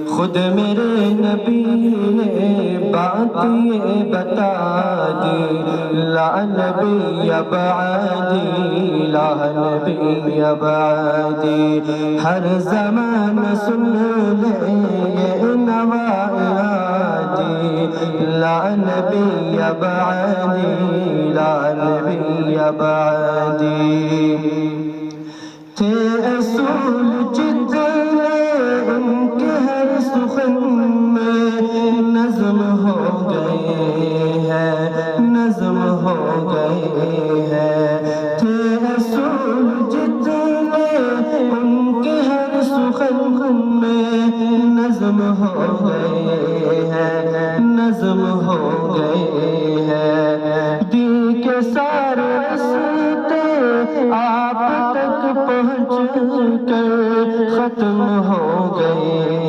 خود میرے نبی نے بات یہ بتا دی، لا نبی بعدی، لا نبی بعدی. ہر زمان سن لے یہ نوائیادی، لا نبی بعدی، لا نبی بعدی. تھے اصول جتنے ان کے ہر سخن میں نظم ہو گئے ہیں، نظم ہو گئے ہیں. تھے اصول جتنے ان کے ہر سخن میں نظم ہو گئے ہیں، نظم ہو گئے ہیں. دل کے سارے راستے آپ تک پہنچ کر ختم ہو گئے